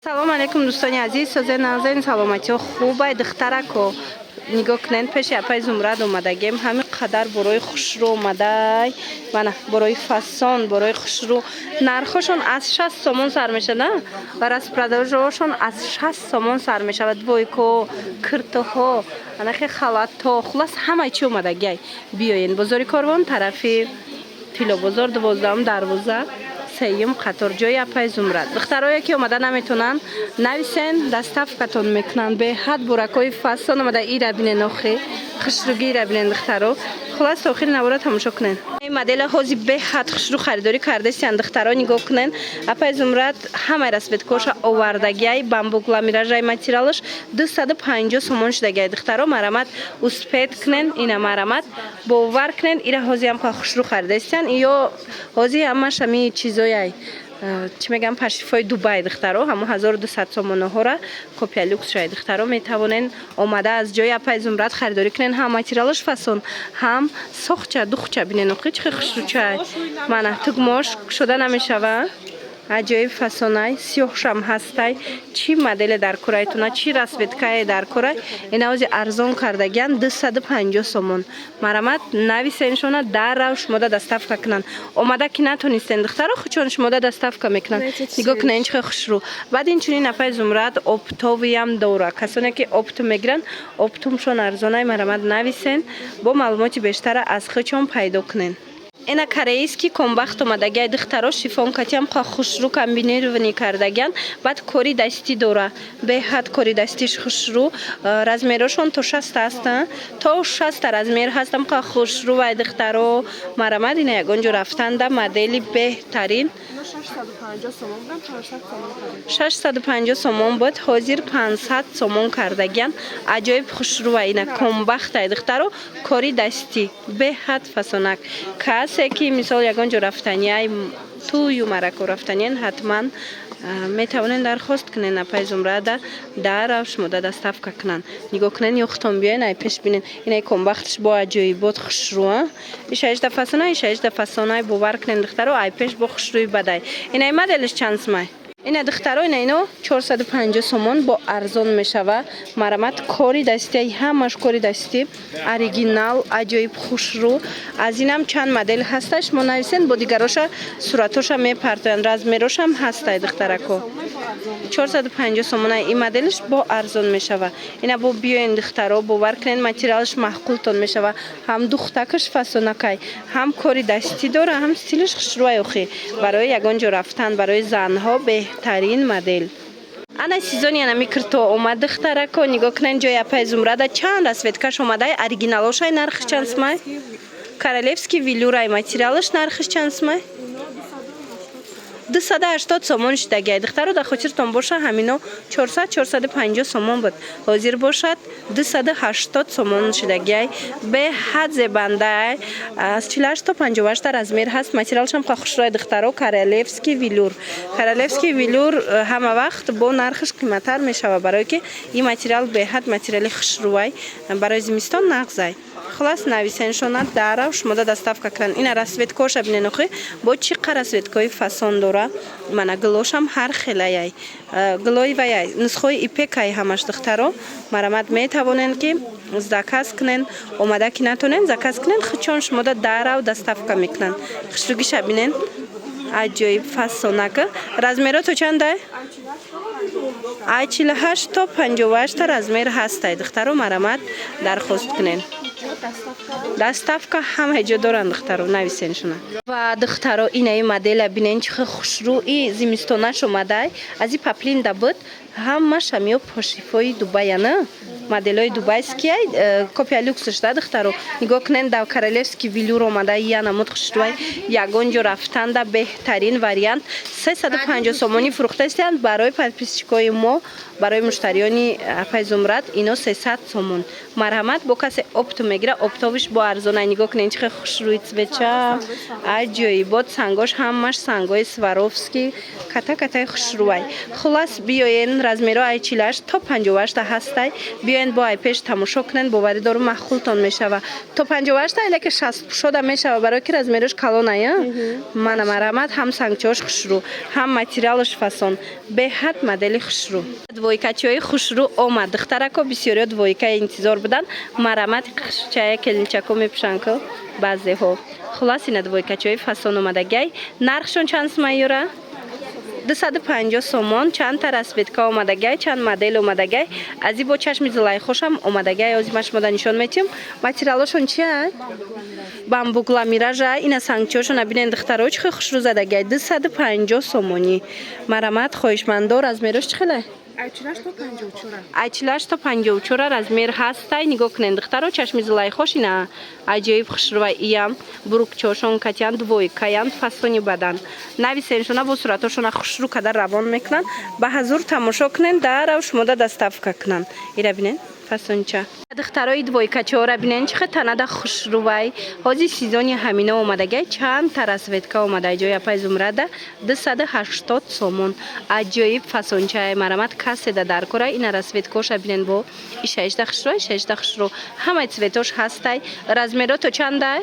салом алейкум дӯстони азиз, созаи назарин саломатиҳо хубай духтарако нигоҳ кунед пеши апаи зумрад омадагем ҳамин қадар борои хушрӯ омадай мана борои фасон борои хушрӯ нархошон аз 60 сомон сар мешавад ва распродажошон аз 60 сомон сар мешавад войко киртоҳо анахе халатҳо хулас ҳамаи чи омадагиай биёен бозори Корвон тарафи Тилобозор 12 дарвоза сеюм қатор ҷои апаи зумрад духтарое ки омада наметонанд нависен доставкатон мекунанд беҳад буракҳои фасон омада ира бинен охи хушрӯги ира бинен духтаро хулас то охири навора тамошо кунен ин модели ҳози беҳад хушрӯ харидорӣ кардастиянд духтаро нигоҳ кунен апаи зумрад ҳамаи расветкоша овардагиай бамбук ламиражаи материалаш 250 сомон шудагиай духтаро марамат успед кунен ина марамат бовар кунен ира ҳозиам ха хушрӯ харидастиянд ё ҳози ҳамаш ами чизояй чӣ мегӯям пашифои Дубай духтаро ҳамо 1200 сомонаҳора копия люкс шай духтаро метавонен омада аз ҷои апаи зумрад харидорӣ кунен ҳам материалаш фасон ҳам сохча духча бинен охи чӣ хушрӯчай мана тугмош шуда намешавад аҷоиб фасонай сиёҳшам ҳастай чӣ модели дар курайтуна чӣ расветкае дар курай ина ҳози арзон кардагиян 250 сомон марамат нависеншона даррав шумода доставка кунанд омада ки натонистен духтаро хучон шумода доставка мекунанд нигоҳ кунед чӣ хушрӯ баъд инчунин апаи зумрад оптовиам дора касоне ки опт мегиранд оптумшон арзонай марамат нависен бо маълумоти бештара аз хучон пайдо кунен ина корейский комбахт омадагиай духтаро шифонкатиам ха хушрӯ комбинированӣ кардагиян баъд кори дастӣ дора беҳад кори дастиш хушрӯ размерошон то 60 ҳастанд то 60 размер ҳастам ха хушрӯвай духтаро марамад ина ягон ҷо рафтанда модели беҳтарин 650 сомон буд ҳозир 500 сомон кардагиян аҷоиб хушрӯвай ина комбахтай духтаро кори дастӣ беҳад фасонак касе ки мисол ягон ҷо рафтанияй тӯю марако рафтаниян ҳатман метавонен дархост кунен апаи зумрада дарав шумода доставка кунанд нигоҳ кунен ёхтон биёен ай пеш бинен инаи комбахташ бо аҷоибот хушрӯа ишаишда фасонай бовар кунен духтаро ай пеш бо хушрӯи бадай инаи моделиш чанд сумай ина духтаро ина ино 450 сомон бо арзон мешава марамат кори дастӣ ҳамаш кори дастӣ оригинал аҷоиб хушрӯ аз инам чанд модел ҳасташ мо нависен бо дигароша суратоша мепартоянд размерошам ҳастай духтарако 450 сомонай ин моделиш бо арзон мешава ина бо биёен духтаро бовар кунен материалаш маҳқултон мешава ҳам духтакаш фасонакай ҳам кори дастӣ дора ҳам стилиш хушрӯай охи барои ягон ҷо рафтан барои занҳо беҳтарин модел ана сезони ана микрто омад духтарако нигоҳ кунен ҷои апаи зумрада чанд расветкаш омадай оригиналошай нархиш чанд сумай королевский велюрай материалаш нархиш чанд сумай 280 сомон шудагиай духтаро дар хотиртон боша ҳамино 400-450 сомон буд ҳозир бошад 280 сомон шудагиай беҳад зебандай аз 48 то 58 размер ҳаст материалшам ха хушрӯи духтаро королевский велюр ҳама вақт бо нархиш қиматтар мешава барое ки ин материал беҳад материали хушрӯай барои зимистон нағзай хулас нависеншона дарав шумода доставка кунанд ина расветкоша бинен охи бо чӣ қа расветкои фасон дора мана глошам ҳар хелаяй глои ваяй нусхои ипекай ҳамаш духтаро марамат метавонен ки заказ кунен омада ки натонен заказ кунен хучон шумода дарав доставка мекунанд хушрӯгиша бинен аҷоиб фасонака размеро то чандай ай 48 то 58 размер ҳастай духтаро марамат дархост кунен доставка ҳамаи ҷо доранд духтаро нависеншона ва духтаро инаи модела бинен чихи хушрӯи зимистонаш омадай аз и паплинда буд ҳамаш ҳамиё пошифои Дубаяна моделҳои дубайскияй копия люксаш да духтаро нигоҳ кунен дар королевский велюр омада янамуд хушрӯай ягон ҷо рафтанда беҳтарин вариант 350 сомонӣ фурӯхтастиянд барои подписчикои мо барои муштариёни апаи зумрад ино 300 сомон марҳамат бо касе опт мегира оптовиш бо арзонай нигоҳ кунен чихе хушрӯи цвеча аҷоибот сангош ҳамаш сангои сваровский ката-катаи хушрӯай хулас биёен размеро ай 48 то 58 ҳастай биёен بیاین با پیش تماشا کنین باوری دارم مخولتان میشوه تا 58 تا که 60 شده میشوه برای که رزمیرش کلانه من مرامت هم سنگچوش خوشرو هم ماتریالش فاسون به حد مدلی خوشرو دویکاچوی خوشرو اومد دخترکو بسیاری دویکا انتظار بدن مرامت چای کلینچاکو میپشنکل بعضی ها خلاص این دویکاچوی فاسون اومدگی نرخشون چند سمایوره 250 سومون چند تا رسویدکا اومدگی چند مدل اومدگی از این با چشم زلای خوشم اومدگی آزمایش ماده نشون میتیم ماتریالشون چیه بامبو گلامیراژ اینا سانگچوشون ابینن دخترها چه خوش رو زدگی 250 سومونی مرامت خواهشمندار از میروش چخله айчилаш то 54 размер ҳастай нигоҳ кунед духтаро чашми зилай хошина аҷоиб хушрӯва иям бурукчошон катян двойкаян фасони бадан нависеншона бо суратошона хушрӯ када равон мекунанд ба ҳазур тамошо кунед дарав шумода доставка кунанд ира бинед фасонча духтарои двойкачора бинен чихе танада хушрӯвай ҳози сезони ҳамина омадагай чанд та расветка омада ҷоя пайзумрада 280 сомон аҷоиб фасончаи марамат каседа даркора ина расветкоша бинен бо ишаишда хушрӯ ҳамаи цветош ҳастай размеро то чандай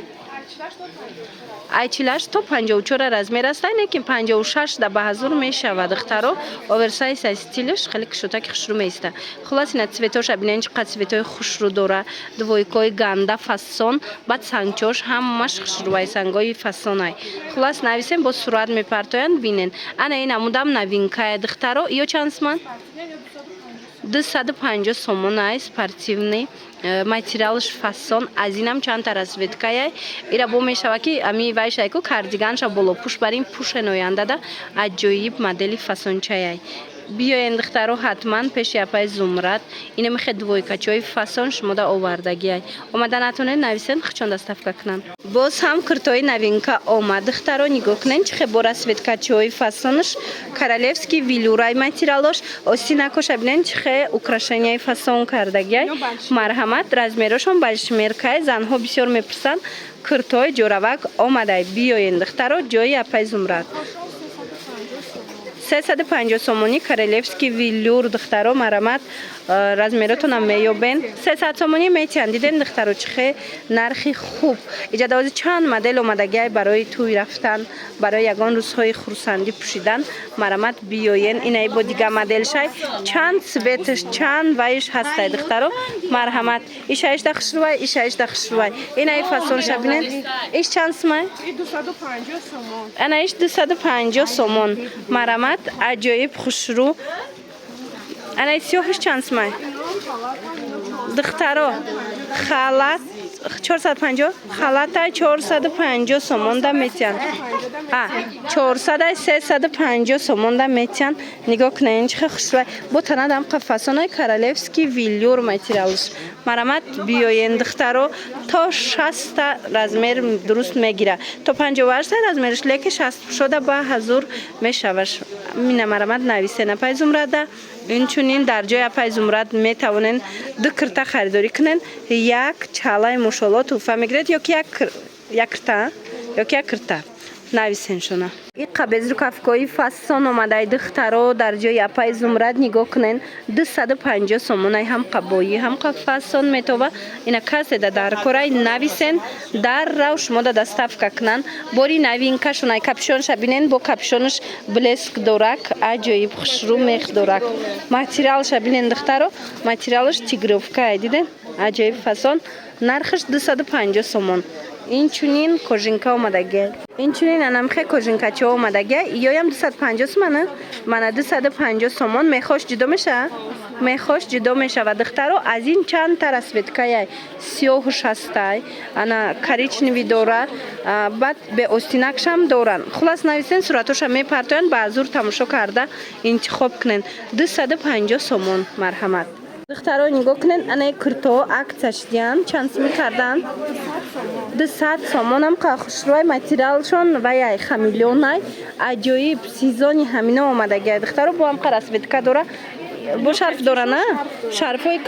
айчилаш то 54 размер астай лекин 56 да ба ҳазур мешава духтаро оверсайз стилиш хеле кшутаки хушрӯ меиста хулас ина цветоша бинен чиқа цветои хушрӯ дора двойкои ганда фасон баъд сангчош ҳамаш хушрӯвай сангои фасонай хулас нависем бо сурат мепартоянд бинен ана ин амудам новинкае духтаро ё чанд сомон 250 сомонай спортивный материалш фасон аз инам чанд та расветкая ира бо мешава ки ами вайшайку кардиганша боло пуш барин пушенояндада аҷоиб модели фасончаяй биёен духтаро ҳатман пеши апай зумрат ина мехе двойкачои фасон шумода овардагиай омада натонед нависен хичон доставка кунанд боз ҳам куртои новинка омад духтаро нигоҳ кунед чихе бо расветкачои фасонш королевский велюрай материалош остинакоша бинен чихе украшенияи фасон кардагиай марҳамат размерошон балшмеркай занҳо бисёр мепурсанд куртои ҷоравак омадай биёен духтаро ҷои апай зумрат 350 сомони королевский велюр духтаро марамат размеротонам меёбен 300 сомони метиан диден духтаро чихе нархи хуб иҷадози чанд модел омадагиай барои туй рафтан барои ягон рӯзҳои хурсандӣ пӯшидан марамат биёен инаи бо дига моделшай чанд цветш чанд вайш ҳастай духтаро марҳамат ишаишда хушрӯвай инаи фасонша бинед иш чанд сомон 250 сомон ана иш 250 сомон марамат аҷоиб хушрӯ ана сиёҳиш чанд сомон духтаро халат 450 халатай 450 сомонда метиан 400 350 сомонда метиан нигоҳ кунед чихе хушрӯвай бо танадам фасонаи королевский велюр материалш марамат биёен духтаро то 60 та размер дуруст мегира то 58 та размерш леки 60 шуда ба ҳазур мешаваш мина марамат нависена пайзумрада инчунин дар ҷои апай зумрат метавонен ду кирта харидорӣ кунен як чалаи мошолло туҳфа мегиред ёки як кирта нависеншона иқа безрукавкои фасон омадаи духтаро дар ҷои апай зумрат нигоҳ кунен 250 сомонай ҳам қабоӣ ҳам фасон метова ина каседа даркорай нависен даррав шумода доставка кунанд бори новинкашонай капюшонша бинен бо капюшонаш блеск дорак аҷоиб хушрӯ мех дорак материалша бинен духтаро материалаш тигровкае диден аҷоиб фасон нархаш 250 сомон инчунин кожинка омадагиай инчунин анамхе кожинкачо омадагиай ёям 250 сомон мана 250 сомон мехош ҷудо меша мехош ҷудо мешава духтаро аз ин чанд та расветкаяй сиёҳуш ҳастай ана коричневи дора баъд бе остинакшам доранд хулас нависен суратоша мепартоянд ба ҳазур тамошо карда интихоб кунен 250 сомон марҳамат духтаро нигоҳ кунед анаи курто аксияш диянд чанд сомон кардан 200 сомонам хушрӯвай материалшон ваяй хамилёнай аҷоиб сезони ҳамина омадагиай духтаро бо ҳам расветка дора бо шарф дора на шарфҳои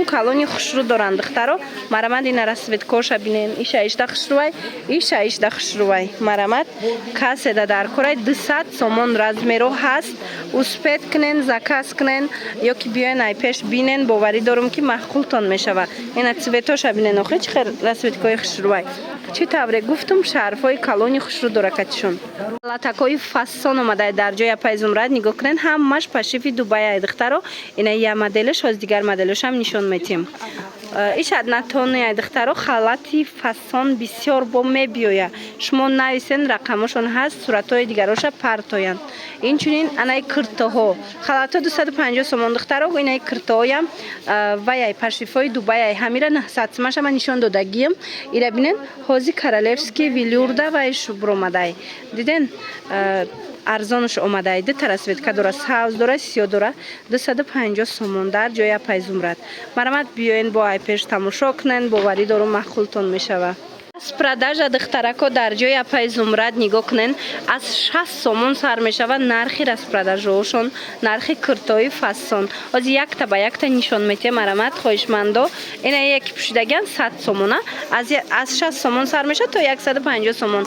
калони хушрӯ доранд духтаро. Марамад ина расветкоша бинен иша ишта хушрӯвай иша ишта хушрӯвай марамад каседа дар корай 200 сомон размеро ҳаст. успед кунен заказ кунен ё ки биёен ай пеш бинен боварӣ дорум ки маҳқултон мешава. ина цветоша бинен охи чӣ хел расветкои хушрӯвай чӣ тавре гуфтум шарфҳои калони хушрӯ дора катишон. латакҳои фасон омадай дар ҷои апай зумрад нигоҳ кунен ҳамаш пашифи дубай ай духтаро. ина я моделаш ҳоз дигар моделашам нишон метем. иша натони ай духтаро халати фасон бисёр бо мебиёя. шумо нависен рақамошон ҳаст суратҳои дигароша партоянд. инчунин анаи киртоҳо халатҳо 250 сомон духтаро. инаи киртоҳоям ваяй пашифҳои дубай ай ҳамира 900 сомашама нишон додагием. ира бинен ҳози королевский велюрда вай шубромадай диден арзонш омадай. дута расветка дора савз дора сиё дора 250 сомон дар ҷои апай зумрад. марамад биёен бо ай пеш тамошо кунен боварӣ дорум маҳқултон мешава. продажа духтарако дар ҷои апай зумрад нигоҳ кунен аз 60 сомон сар мешава. нархи распродажаошон нархи киртои фасон ҳози якта ба якта нишон метем. марамад хоҳишмандо ина яки пӯшидагиан 100 сомона аз 60 сомон сар мешава то 150 сомон.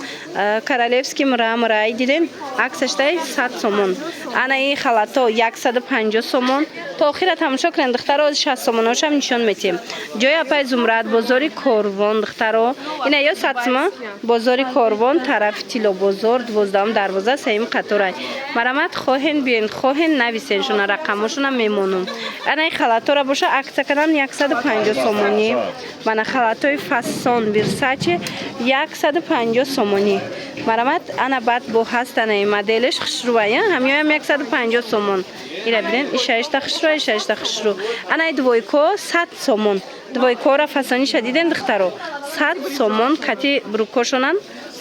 королевский мраморай диден аксаштай 100 сомон. анаи халато 150 сомон то охира тамошо кунен духтаро. 60 сомоношам нишон метем. ҷои апай зумрад бозори корвон духтаро. ина ё сатма бозори корвон тарафи тило бозор 12 дарвоза 3 қаторай. марамад хоҳен биёен хоҳен нависен шуна рақамошуна мемонум. анаи халатора боша акса кардам 150 сомонӣ. мана халатои фасон версаче 150 сомонӣ. марамад ана баъд бо ҳастанаи моделеш хушрӯая ҳамёям 150 сомон. ира бинен иша ишта хушрӯ иша ишта хушрӯ. анаи двойко 100 сомон. двойкора фасониша диден духтаро 100 сомон кати брукошонан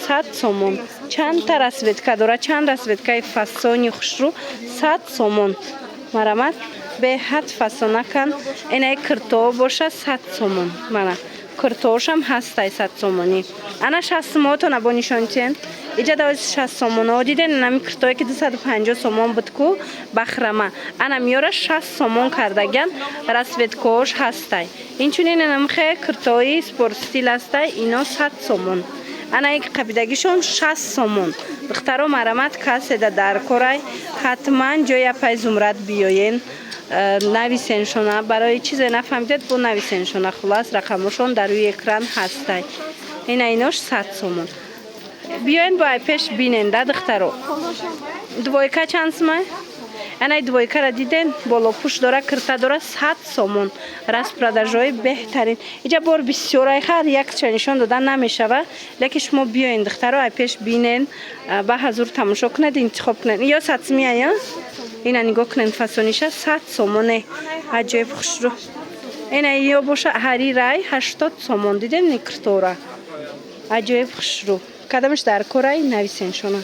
100 сомон. чандта расветка дора чанд расветкаи фасони хушрӯ 100 сомон. марамад беҳад фасонакан. инаи киртоҳо боша 100 сомон. мана киртоҳошам ҳастай 100 сомонӣ. ана 60 сомонотона бо нишонтен иҷа давози 60 сомоно диден. нами киртоҳе ки 250 сомон буд ку бахрама ана миёра 60 сомон кардаган расветкаош ҳастай. инчунин намхе киртоҳи спорт стил ҳастай ино 100 сомон. анаи қабидагишон 60 сомон. духтаро марамад каседа дар корай ҳатман ҷои апай зумрад биёен нависен шуна барои чизе нафаҳмидед бо нависен шуна хулас рақамошон дар рӯи экран ҳастай. ина инош 100 сомон. биёен бо ай пеш бинен да духтаро. двойка чанд сомон? анаи двойкара диден болопӯш дора кирта дора 100 сомон. распродажаҳои беҳтарин. иҷа бор бисёр ай хар якча нишон додан намешава. лекин шумо биёен духтаро ай пеш бинен ба ҳазур тамошо кунед интихоб кунед. ё сатсмияя ина нигоҳ кунен фасониша 100 сомоне аҷоиб хушрӯ. ина ё боша ҳарирай 80 сомон диден киртора аҷоиб хушрӯ. кадамаш дар корай нависен шуна.